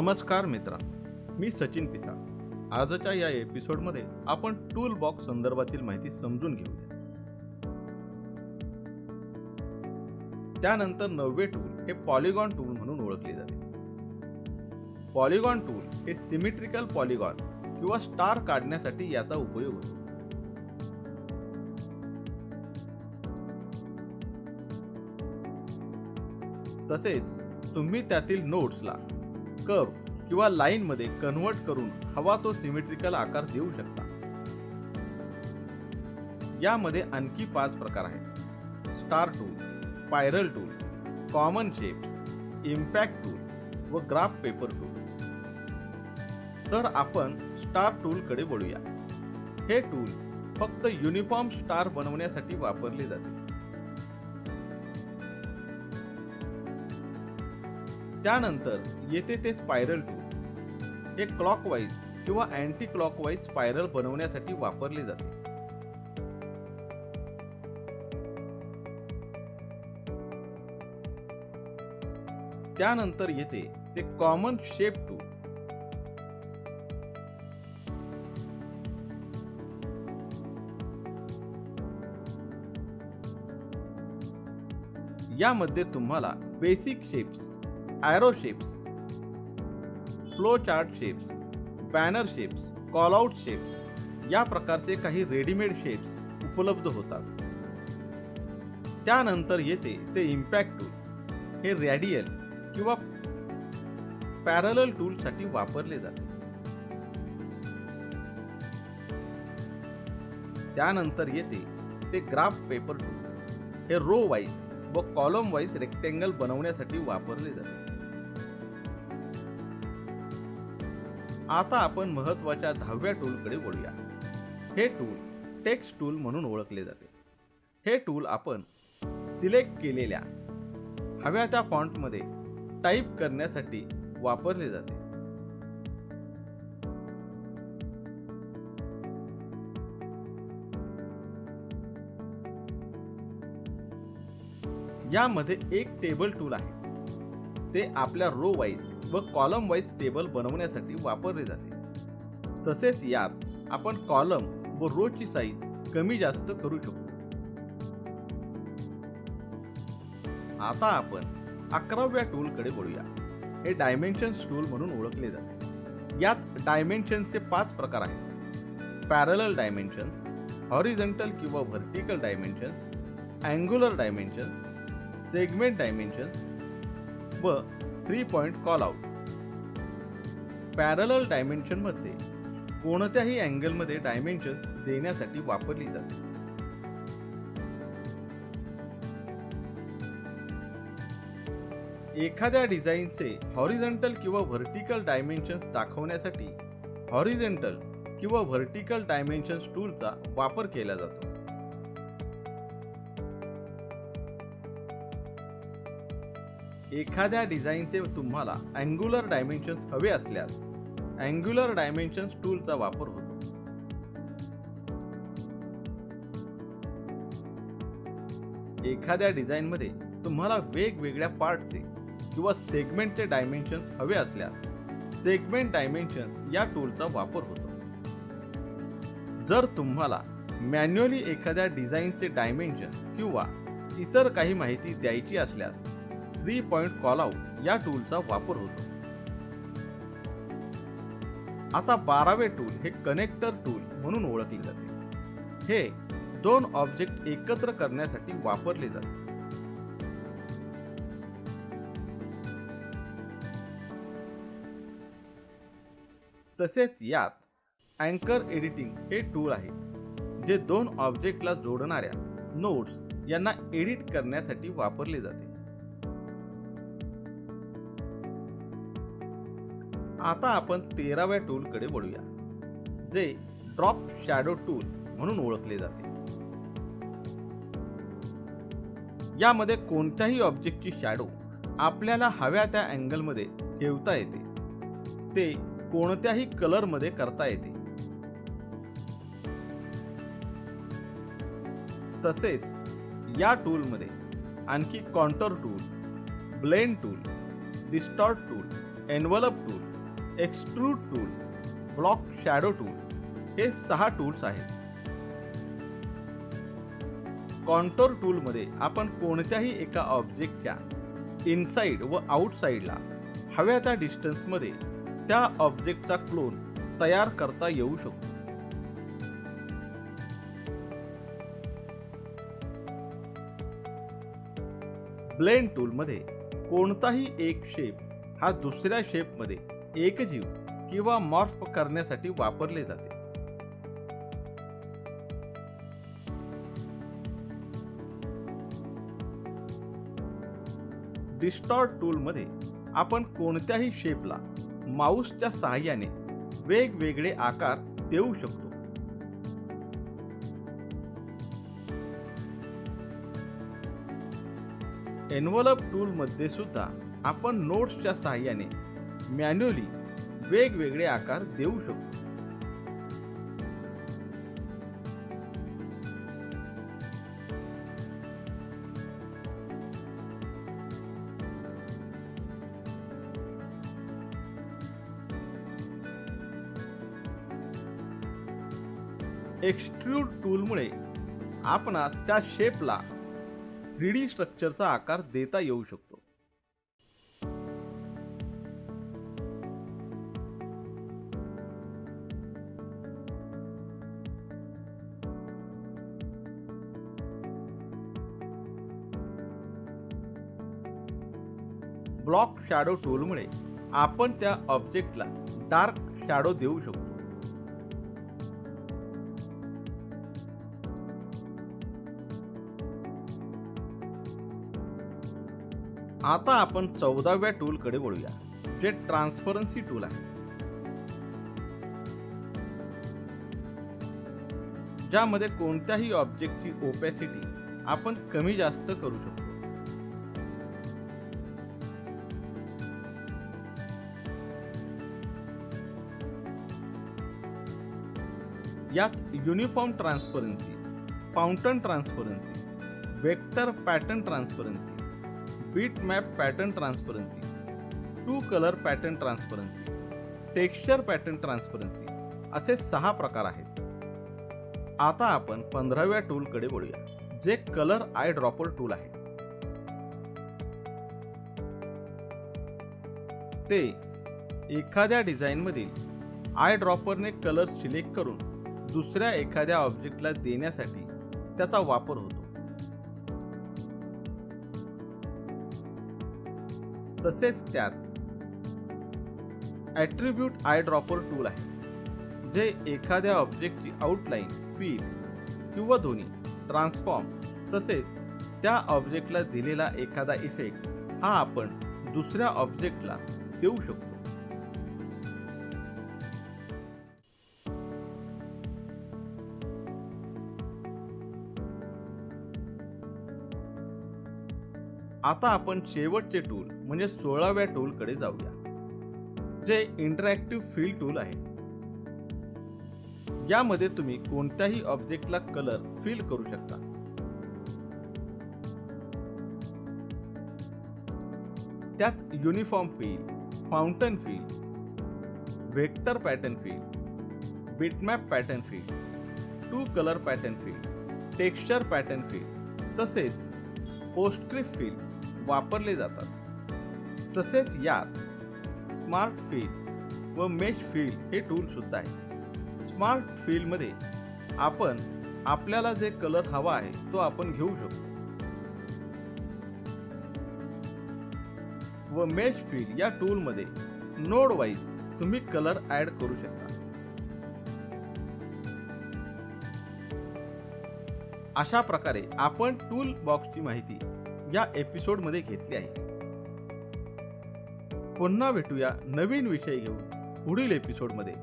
नमस्कार मित्रांनो, मी सचिन पिसाळ। आजच्या या एपिसोडमध्ये आपण टूल बॉक्स संदर्भातील माहिती समजून घेऊया। त्यानंतर 9वे टूल हे पॉलिगॉन टूल म्हणून ओळखले जाते। पॉलिगॉन टूल हे सिमेट्रिकल पॉलिगॉन किंवा स्टार काढण्यासाठी याचा उपयोग होतो। तसेच तुम्ही त्यातील नोड्सला कर्व किंवा लाईन मध्ये कन्वर्ट करून हवा तो सिमेट्रिकल आकार देऊ शकता। यामध्ये आणखी 5 प्रकार आहेत: star tool, spiral tool, common shapes, impact tool व ग्राफ पेपर टूल। तर आपण स्टार टूल कडे वळूया। हे टूल फक्त युनिफॉर्म स्टार बनवण्यासाठी वापरले जाते। त्यानंतर येते ते स्पायरल टूल। हे क्लॉकवाईज किंवा अँटी क्लॉकवाईज स्पायरल बनवण्यासाठी वापरले जाते। त्यानंतर येते ते कॉमन शेप टूल। यामध्ये तुम्हाला basic shapes, arrow shapes, flow chart shapes, banner shapes, call out shapes या प्रकारचे काही रेडीमेड शेप्स उपलब्ध होतात। त्यानंतर येते ते इम्पॅक्ट टूल। हे रेडियल किंवा पॅरलल टूल साठी वापरले जाते। त्यानंतर येते ते ग्राफ पेपर टूल। हे रो वाईज व कॉलम वाईज रेक्टेंगल बनवण्यासाठी वापरले जाते। आता आपण महत्त्वाच्या 10व्या टूल कडे वळूया। हे टूल टेक्स्ट टूल म्हणून ओळखले जाते। हे टूल आपण सिलेक्ट केलेल्या हव्या त्या फॉन्ट मध्ये टाइप करण्यासाठी वापरले जाते। यामध्ये एक टेबल टूल आहे। ते आपल्या रो वाईज व कॉलम वाईज टेबल बनवण्यासाठी वापरले जाते। तसेच यात आपण कॉलम व रो ची साईज कमी जास्त करू शकतो। आता आपण 11व्या टूल कडे वळूया। हे डायमेन्शन्स टूल म्हणून ओळखले जाते। यात डायमेन्शन्सचे 5 प्रकार आहेत: पॅरलल डायमेन्शन्स, हॉरिझॉन्टल किंवा vertical dimensions, angular dimensions, segment dimensions व 3 point call out. Parallel dimension मध्ये कोणत्याही अँगल मध्ये डायमेन्शन्स देण्यासाठी वापरली जाते। एखाद्या डिझाईनचे हॉरिझॉन्टल किंवा व्हर्टिकल डायमेन्शन्स दाखवण्यासाठी हॉरिझॉन्टल किंवा व्हर्टिकल डायमेन्शन्स टूलचा वापर केला जातो। एखाद्या डिझाईनचे तुम्हाला अँग्युलर डायमेन्शन्स हवे असल्यास अँग्युलर डायमेन्शन्स टूलचा वापर होतो। एखाद्या डिझाईनमध्ये तुम्हाला वेगवेगळ्या पार्टचे किंवा सेगमेंटचे डायमेन्शन्स हवे असल्यास सेगमेंट डायमेन्शन्स या टूलचा वापर होतो। जर तुम्हाला मॅन्युअली एखाद्या डिझाईनचे डायमेन्शन्स किंवा इतर काही माहिती द्यायची असल्यास 3 पॉइंट कॉल आउट या टूलचा वापर होतो। आता 12वे टूल हे कनेक्टर टूल म्हणून ओळखले जाते। हे 2 ऑब्जेक्ट एकत्र करण्यासाठी वापरले जाते। तसेच यात अँकर एडिटिंग हे टूल आहे, जे 2 ऑब्जेक्टला जोडणाऱ्या नोड्स यांना एडिट करण्यासाठी वापरले जाते। आता आपण 13व्या टूल कडे वळूया, जे ड्रॉप शॅडो टूल म्हणून ओळखले जाते। यामध्ये कोणत्याही ऑब्जेक्टची शॅडो आपल्याला हव्या त्या अँगल मध्ये ठेवता येते। ते कोणत्याही कलर मध्ये करता येते। तसेच या टूल मध्ये आणखी contour tool, blend tool, distort tool, envelope tool extrude tool, block shadow tool हे 6 टूल्स आहेत. कॉन्टोर टूलमध्ये आपण कोणत्याही एका ऑब्जेक्टच्या इनसाइड व आउटसाइडला हव्या त्या डिस्टन्समध्ये त्या ऑब्जेक्टचा क्लोन तयार करता येऊ शकतो. ब्लेंड टूलमध्ये कोणताही एक शेप हा दुसऱ्या शेपमध्ये एकजीव किंवा मॉर्फ करण्यासाठी वापरले जाते. डिस्टॉर्ट टूलमध्ये आपण कोणत्याही शेपला माऊसच्या सहाय्याने वेगवेगळे आकार देऊ शकतो. एन्व्हलप टूलमध्ये सुद्धा आपण नोट्सच्या सहाय्याने मॅन्युअली वेगवेगळे आकार देऊ शकतो. एक्सट्रूड टूलमुळे आपणास त्या शेपला 3D स्ट्रक्चरचा आकार देता येऊ शकतो. ब्लॉक शॅडो टूलमुळे आपण त्या ऑब्जेक्टला डार्क शॅडो देऊ शकतो. आता आपण 14व्या टूलकडे वळूया, जे ट्रान्सपरन्सी टूल आहे, ज्यामध्ये कोणत्याही ऑब्जेक्टची ओपॅसिटी आपण कमी जास्त करू शकतो. यात uniform transparency, fountain transparency, vector pattern transparency, bitmap pattern transparency, two colour pattern transparency, texture pattern transparency असे 6 प्रकार आहेत. आता आपण 15व्या टूलकडे वळूया, जे कलर आय ड्रॉपर टूल आहे. ते एखाद्या डिझाईनमधील आय ड्रॉपरने कलर सिलेक्ट करून दुसऱ्या एखाद्या ऑब्जेक्टला देण्यासाठी त्याचा वापर होतो. तसेच त्यात ॲट्रिब्यूट आय ड्रॉपर टूल आहे, जे एखाद्या ऑब्जेक्टची आउटलाईन, फील किंवा दोन्ही ट्रान्सफॉर्म तसेच त्या ऑब्जेक्टला दिलेला एखादा इफेक्ट हा आपण दुसऱ्या ऑब्जेक्टला देऊ शकतो. आता आपण शेवटचे टूल म्हणजे 16व्या टूलकडे जाऊया, जे इंटरॅक्टिव्ह फिल टूल आहे. यामध्ये तुम्ही कोणत्याही ऑब्जेक्टला कलर फिल करू शकता. त्यात uniform fill, fountain fill, vector pattern fill, bitmap pattern fill, two colour pattern fill, texture pattern fill तसेच पोस्टस्क्रिप्ट फिल वापरले जातात. तसेच यात स्मार्ट फिल व मेश फिल हे टूल सुद्धा आहे. स्मार्ट फिलमध्ये आपण आपल्याला जे कलर हवा आहे तो आपण घेऊ शकतो व मेश फिल या टूलमध्ये नोड वाईज तुम्ही कलर ॲड करू शकता. अशा प्रकारे आपण टूल बॉक्सची माहिती या एपिसोडमध्ये घेतली आहे. पुन्हा भेटूया नवीन विषय घेऊन पुढील एपिसोडमध्ये.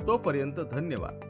तोपर्यंत धन्यवाद.